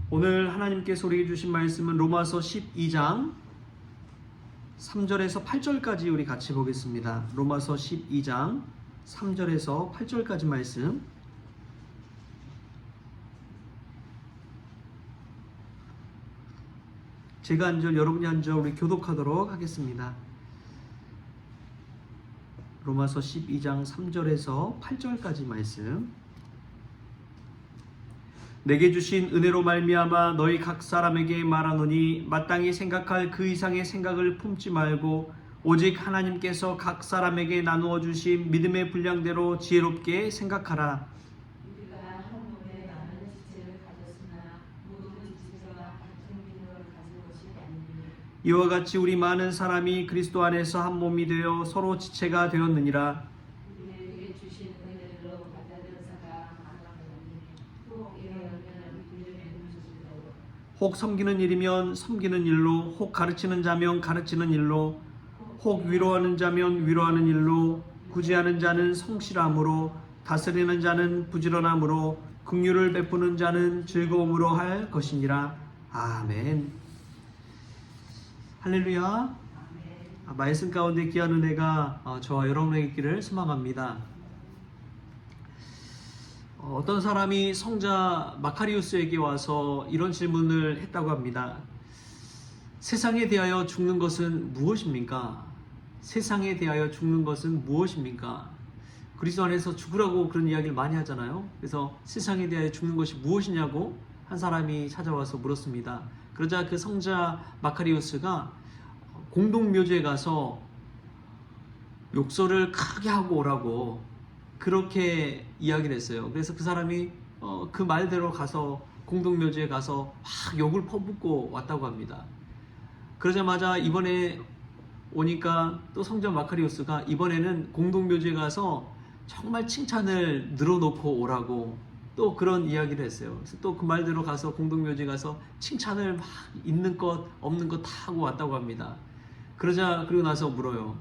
오늘 하나님께서 우리에게 주신 말씀은 로마서 12장 3절에서 8절까지 우리 같이 보겠습니다. 로마서 12장 3절에서 8절까지 말씀. 제가 한 절, 여러분이 한 절 우리 교독하도록 하겠습니다. 로마서 12장 3절에서 8절까지 말씀. 내게 주신 은혜로 말미암아 너희 각 사람에게 말하노니 마땅히 생각할 그 이상의 생각을 품지 말고 오직 하나님께서 각 사람에게 나누어 주신 믿음의 분량대로 지혜롭게 생각하라. 우리가 한 몸에 많은 지체를 가졌으나 모든 지체가 같은 기능을 가진 것이 아니니 이와 같이 우리 많은 사람이 그리스도 안에서 한 몸이 되어 서로 지체가 되었느니라. 우리에게 주신 은혜로 받아들인 자가 많아오니 또 이러면 믿음의 문제로 혹 섬기는 일이면 섬기는 일로, 혹 가르치는 자면 가르치는 일로, 혹 위로하는 자면 위로하는 일로, 구제하는 자는 성실함으로, 다스리는 자는 부지런함으로, 긍휼을 베푸는 자는 즐거움으로 할 것이니라. 아멘. 할렐루야. 말씀 가운데 귀한 은혜가 저와 여러분에게 있기를 소망합니다. 어떤 사람이 성자 마카리우스에게 와서 이런 질문을 했다고 합니다. 세상에 대하여 죽는 것은 무엇입니까? 세상에 대하여 죽는 것은 무엇입니까? 그리스도 안에서 죽으라고 그런 이야기를 많이 하잖아요. 그래서 세상에 대하여 죽는 것이 무엇이냐고 한 사람이 찾아와서 물었습니다. 그러자 그 성자 마카리우스가 공동묘지에 가서 욕설을 크게 하고 오라고 그렇게 이야기를 했어요. 그래서 그 사람이 그 말대로 가서 공동묘지에 가서 막 욕을 퍼붓고 왔다고 합니다. 그러자마자 이번에 오니까 또 성자 마카리우스가 이번에는 공동묘지에 가서 정말 칭찬을 늘어놓고 오라고 또 그런 이야기를 했어요. 그래서 또 그 말대로 가서 공동묘지에 가서 칭찬을 막 있는 것 없는 것 다 하고 왔다고 합니다. 그리고 나서 물어요.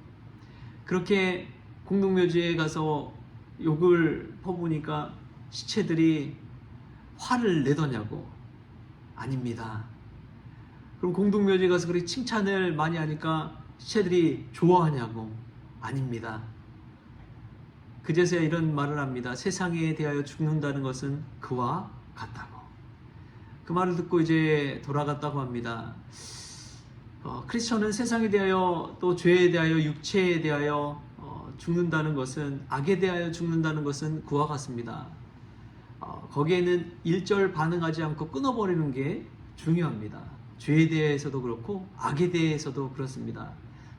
그렇게 공동묘지에 가서 욕을 퍼부으니까 시체들이 화를 내더냐고. 아닙니다. 그럼 공동묘지에 가서 그렇게 칭찬을 많이 하니까 시체들이 좋아하냐고. 아닙니다. 그제서야 이런 말을 합니다. 세상에 대하여 죽는다는 것은 그와 같다고. 그 말을 듣고 이제 돌아갔다고 합니다. 크리스천은 세상에 대하여 또 죄에 대하여 육체에 대하여 죽는다는 것은 악에 대하여 죽는다는 것은 그와 같습니다. 거기에는 일절 반응하지 않고 끊어버리는 게 중요합니다. 죄에 대해서도 그렇고 악에 대해서도 그렇습니다.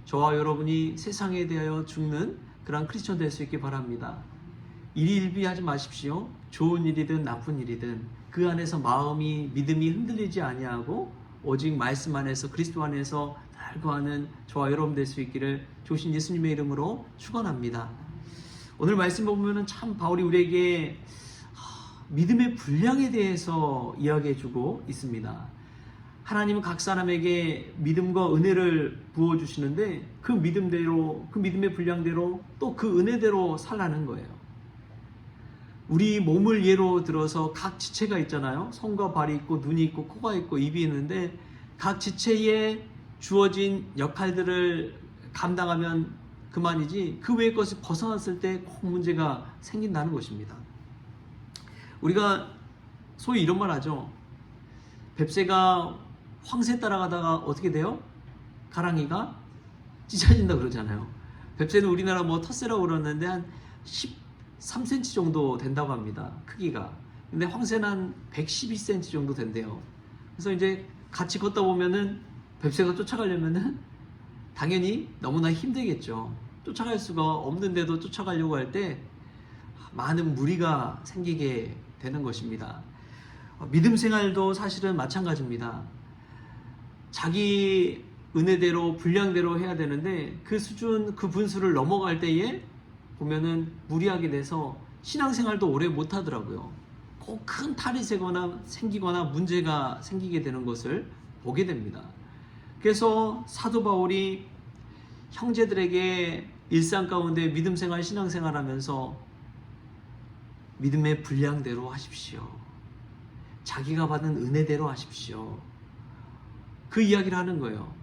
저와 여러분이 세상에 대하여 죽는 그런 크리스천 될 수 있기 바랍니다. 일희일비하지 마십시오. 좋은 일이든 나쁜 일이든 그 안에서 마음이 믿음이 흔들리지 아니하고 오직 말씀 안에서 그리스도 안에서 늘 거하는 저와 여러분 될 수 있기를 조신 예수님의 이름으로 축원합니다. 오늘 말씀 보면은 참 바울이 우리에게 믿음의 분량에 대해서 이야기해주고 있습니다. 하나님은 각 사람에게 믿음과 은혜를 부어주시는데 그 믿음대로, 그 믿음의 분량대로 또 그 은혜대로 살라는 거예요. 우리 몸을 예로 들어서 각 지체가 있잖아요. 손과 발이 있고 눈이 있고 코가 있고 입이 있는데 각 지체에 주어진 역할들을 감당하면 그만이지 그 외의 것을 벗어났을 때 꼭 문제가 생긴다는 것입니다. 우리가 소위 이런 말 하죠. 뱁새가 황새 따라가다가 어떻게 돼요? 가랑이가 찢어진다 그러잖아요. 뱁새는 우리나라 뭐 텃새라고 그러는데 한 13cm 정도 된다고 합니다. 크기가. 근데 황새는 한 112cm 정도 된대요. 그래서 이제 같이 걷다 보면은 뱁새가 쫓아가려면은 당연히 너무나 힘들겠죠. 쫓아갈 수가 없는데도 쫓아가려고 할 때 많은 무리가 생기게 되는 것입니다. 믿음 생활도 사실은 마찬가지입니다. 자기 은혜대로 분량대로 해야 되는데 그 수준, 그 분수를 넘어갈 때에 보면은 무리하게 돼서 신앙생활도 오래 못하더라고요. 꼭 큰 탈이 생기거나 문제가 생기게 되는 것을 보게 됩니다. 그래서 사도 바울이 형제들에게 일상 가운데 믿음생활, 신앙생활 하면서 믿음의 분량대로 하십시오. 자기가 받은 은혜대로 하십시오. 그 이야기를 하는 거예요.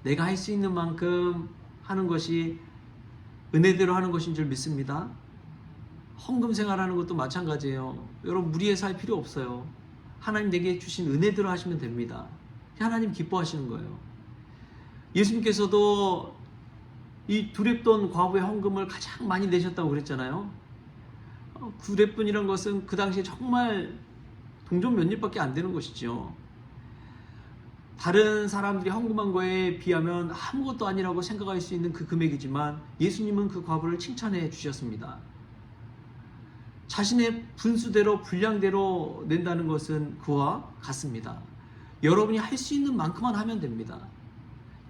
내가 할 수 있는 만큼 하는 것이 은혜대로 하는 것인 줄 믿습니다. 헌금 생활하는 것도 마찬가지예요. 여러분 무리해서 할 필요 없어요. 하나님 내게 주신 은혜대로 하시면 됩니다. 하나님 기뻐하시는 거예요. 예수님께서도 이 두렙돈 과부의 헌금을 가장 많이 내셨다고 그랬잖아요. 두렙돈이란 것은 그 당시에 정말 동전 몇 입밖에 안 되는 것이죠. 다른 사람들이 헌금한 거에 비하면 아무것도 아니라고 생각할 수 있는 그 금액이지만 예수님은 그 과부를 칭찬해 주셨습니다. 자신의 분수대로 분량대로 낸다는 것은 그와 같습니다. 여러분이 할 수 있는 만큼만 하면 됩니다.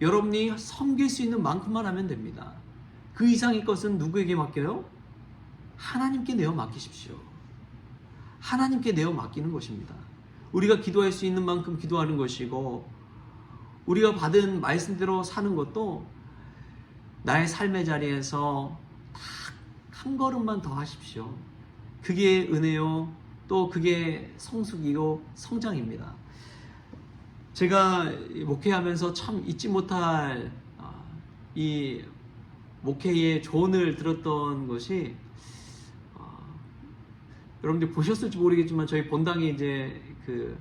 여러분이 섬길 수 있는 만큼만 하면 됩니다. 그 이상의 것은 누구에게 맡겨요? 하나님께 내어 맡기십시오. 하나님께 내어 맡기는 것입니다. 우리가 기도할 수 있는 만큼 기도하는 것이고, 우리가 받은 말씀대로 사는 것도 나의 삶의 자리에서 딱 한 걸음만 더 하십시오. 그게 은혜요, 또 그게 성숙이요 성장입니다. 제가 목회하면서 참 잊지 못할 이 목회의 조언을 들었던 것이, 여러분들 보셨을지 모르겠지만 저희 본당에 이제 그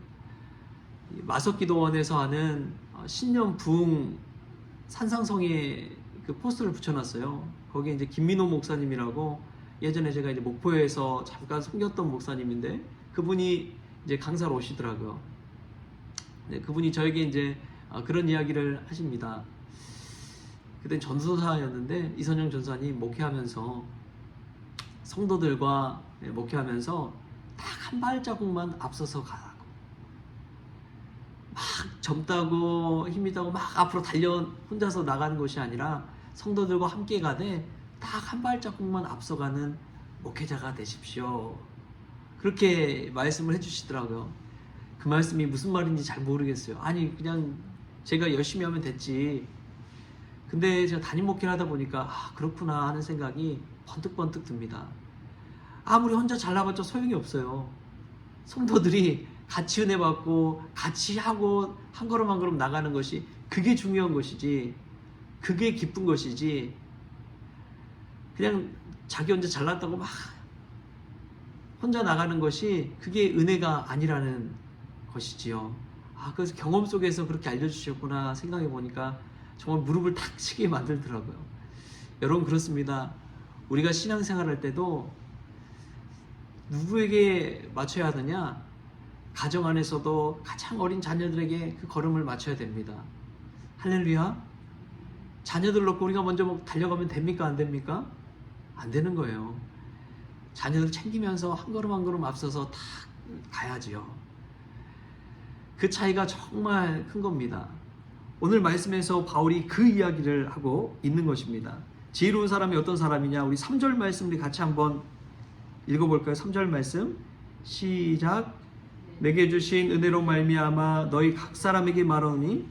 마석기도원에서 하는 신년 부흥 산상성에 그 포스터를 붙여놨어요. 거기에 이제 김민호 목사님이라고, 예전에 제가 이제 목포에서 잠깐 섬겼던 목사님인데 그분이 이제 강사로 오시더라고요. 네, 그분이 저에게 이제 그런 이야기를 하십니다. 그땐 전도사였는데 이선영 전사님 목회하면서 성도들과 목회하면서 딱 한 발자국만 앞서서 가라고, 막 젊다고 힘있다고 막 앞으로 달려 혼자서 나가는 것이 아니라 성도들과 함께 가되 딱 한 발자국만 앞서가는 목회자가 되십시오. 그렇게 말씀을 해주시더라고요. 그 말씀이 무슨 말인지 잘 모르겠어요. 아니 그냥 제가 열심히 하면 됐지. 근데 제가 담임 목회를 하다 보니까 그렇구나 하는 생각이 번뜩번뜩 듭니다. 아무리 혼자 잘나봤자 소용이 없어요. 성도들이 같이 은혜 받고 같이 하고 한 걸음 한 걸음 나가는 것이, 그게 중요한 것이지, 그게 기쁜 것이지, 그냥 자기 혼자 잘났다고 막 혼자 나가는 것이 그게 은혜가 아니라는 것이지요. 그래서 경험 속에서 그렇게 알려주셨구나 생각해 보니까 정말 무릎을 탁 치게 만들더라고요. 여러분 그렇습니다. 우리가 신앙생활 할 때도 누구에게 맞춰야 하느냐? 가정 안에서도 가장 어린 자녀들에게 그 걸음을 맞춰야 됩니다. 할렐루야. 자녀들 놓고 우리가 먼저 달려가면 됩니까? 안 됩니까? 안 되는 거예요. 자녀들 챙기면서 한 걸음 한 걸음 앞서서 다 가야지요. 그 차이가 정말 큰 겁니다. 오늘 말씀에서 바울이 그 이야기를 하고 있는 것입니다. 지혜로운 사람이 어떤 사람이냐? 우리 3절 말씀 우리 같이 한번 읽어볼까요? 3절 말씀 시작. 내게 주신 은혜로 말미암아 너희 각 사람에게 말하노니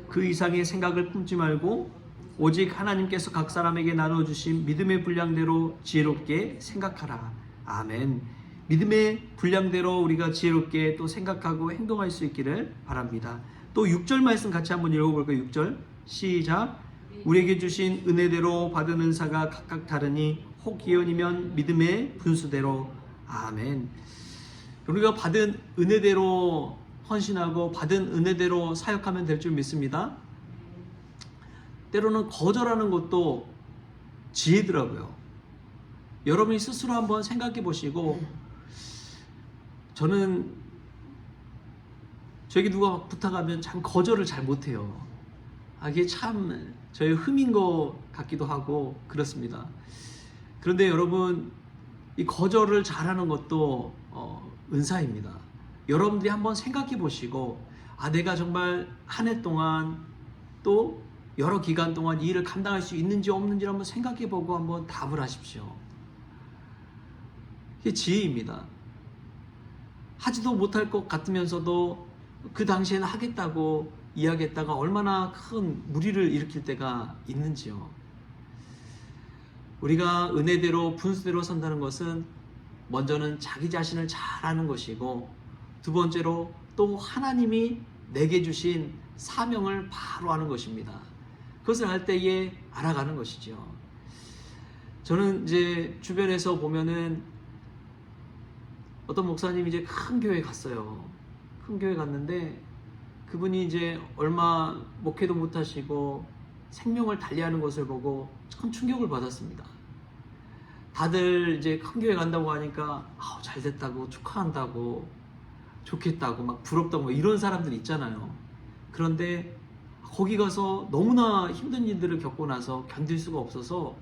그 이상의 생각을 품지 말고 오직 하나님께서 각 사람에게 나눠주신 믿음의 분량대로 지혜롭게 생각하라. 아멘. 믿음의 분량대로 우리가 지혜롭게 또 생각하고 행동할 수 있기를 바랍니다. 또 6절 말씀 같이 한번 읽어볼까요? 6절 시작. 우리에게 주신 은혜대로 받은 은사가 각각 다르니 혹 예언이면 믿음의 분수대로. 아멘. 우리가 받은 은혜대로 헌신하고 받은 은혜대로 사역하면 될 줄 믿습니다. 때로는 거절하는 것도 지혜더라고요. 여러분이 스스로 한번 생각해 보시고, 저는 저에게 누가 부탁하면 참 거절을 잘 못해요. 이게 참 저의 흠인 것 같기도 하고 그렇습니다. 그런데 여러분, 이 거절을 잘하는 것도 은사입니다. 여러분들이 한번 생각해 보시고, 내가 정말 한 해 동안 또 여러 기간 동안 이 일을 감당할 수 있는지 없는지 한번 생각해 보고 한번 답을 하십시오. 이게 지혜입니다. 하지도 못할 것 같으면서도 그 당시에는 하겠다고 이야기했다가 얼마나 큰 무리를 일으킬 때가 있는지요. 우리가 은혜대로 분수대로 산다는 것은 먼저는 자기 자신을 잘 아는 것이고, 두 번째로 또 하나님이 내게 주신 사명을 바로 아는 것입니다. 그것을 할 때에 알아가는 것이죠. 저는 이제 주변에서 보면은 어떤 목사님이 이제 큰 교회 갔어요. 큰 교회 갔는데 그분이 이제 얼마 목회도 못 하시고 생명을 달리하는 것을 보고 참 충격을 받았습니다. 다들 이제 큰 교회 간다고 하니까 잘 됐다고 축하한다고 좋겠다고 막 부럽다고 이런 사람들 있잖아요. 그런데 거기 가서 너무나 힘든 일들을 겪고 나서 견딜 수가 없어서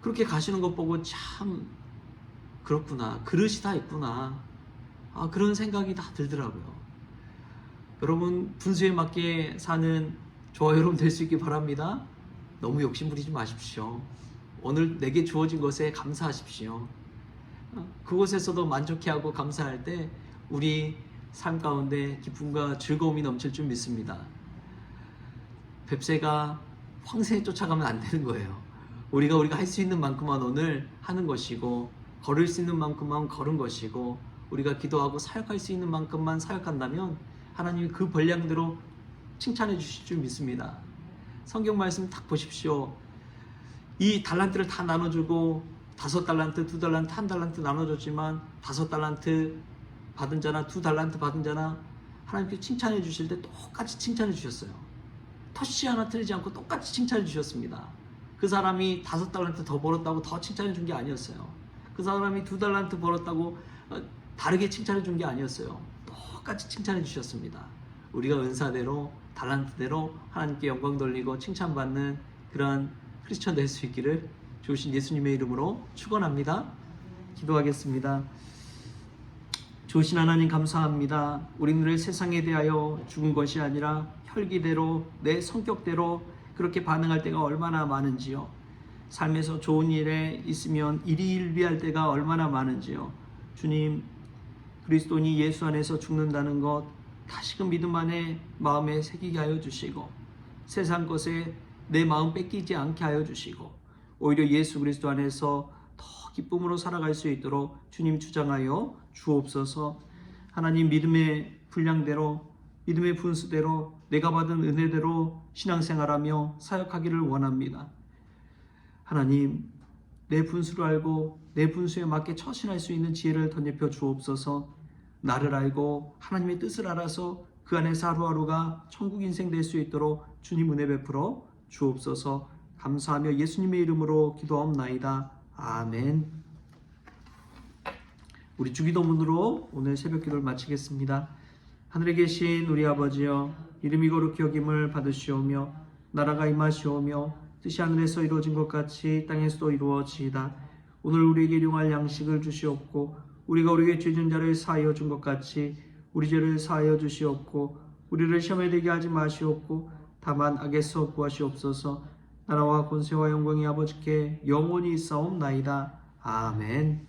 그렇게 가시는 것 보고 참 그렇구나, 그릇이 다 있구나, 그런 생각이 다 들더라고요. 여러분, 분수에 맞게 사는 저와 여러분 될 수 있길 바랍니다. 너무 욕심 부리지 마십시오. 오늘 내게 주어진 것에 감사하십시오. 그곳에서도 만족해하고 감사할 때 우리 삶 가운데 기쁨과 즐거움이 넘칠 줄 믿습니다. 뱁새가 황새에 쫓아가면 안 되는 거예요. 우리가 할 수 있는 만큼만 오늘 하는 것이고, 걸을 수 있는 만큼만 걸은 것이고, 우리가 기도하고 사역할 수 있는 만큼만 사역한다면 하나님이 그 분량대로 칭찬해 주실 줄 믿습니다. 성경 말씀 딱 보십시오. 이 달란트를 다 나눠주고 5달란트, 2달란트, 1달란트 나눠줬지만 5달란트 받은 자나 2달란트 받은 자나 하나님께 칭찬해 주실 때 똑같이 칭찬해 주셨어요. 터시 하나 틀리지 않고 똑같이 칭찬해 주셨습니다. 그 사람이 5달란트 더 벌었다고 더 칭찬해 준 게 아니었어요. 그 사람이 2달란트 벌었다고 다르게 칭찬해 준 게 아니었어요. 똑같이 칭찬해 주셨습니다. 우리가 은사대로 달란트대로 하나님께 영광 돌리고 칭찬받는 그러한 크리스천 될 수 있기를 주신 예수님의 이름으로 축원합니다. 기도하겠습니다. 주신 하나님 감사합니다. 우리를 세상에 대하여 죽은 것이 아니라 혈기대로 내 성격대로 그렇게 반응할 때가 얼마나 많은지요. 삶에서 좋은 일에 있으면 일희일비할 때가 얼마나 많은지요. 주님, 그리스도니 예수 안에서 죽는다는 것 다시금 믿음 안에 마음에 새기게 하여 주시고, 세상 것에 내 마음 뺏기지 않게 하여 주시고, 오히려 예수 그리스도 안에서 더 기쁨으로 살아갈 수 있도록 주님 주장하여 주옵소서. 하나님, 믿음의 분량대로, 믿음의 분수대로, 내가 받은 은혜대로 신앙생활하며 사역하기를 원합니다. 하나님, 내 분수를 알고 내 분수에 맞게 처신할 수 있는 지혜를 덧입혀 주옵소서. 나를 알고 하나님의 뜻을 알아서 그 안에서 하루하루가 천국 인생 될 수 있도록 주님 은혜 베풀어 주옵소서. 감사하며 예수님의 이름으로 기도하옵나이다. 아멘. 우리 주기도문으로 오늘 새벽 기도를 마치겠습니다. 하늘에 계신 우리 아버지여, 이름이 거룩히 여김을 받으시오며 나라가 임하시오며 뜻이 하늘에서 이루어진 것 같이 땅에서도 이루어지이다. 오늘 우리에게 일용할 양식을 주시옵고, 우리가 우리에게 죄 지은 자를 사하여 준 것 같이 우리 죄를 사하여 주시옵고, 우리를 시험에 들게 하지 마시옵고 다만 악에서 구하시옵소서. 나라와 권세와 영광이 아버지께 영원히 있사옵나이다. 아멘.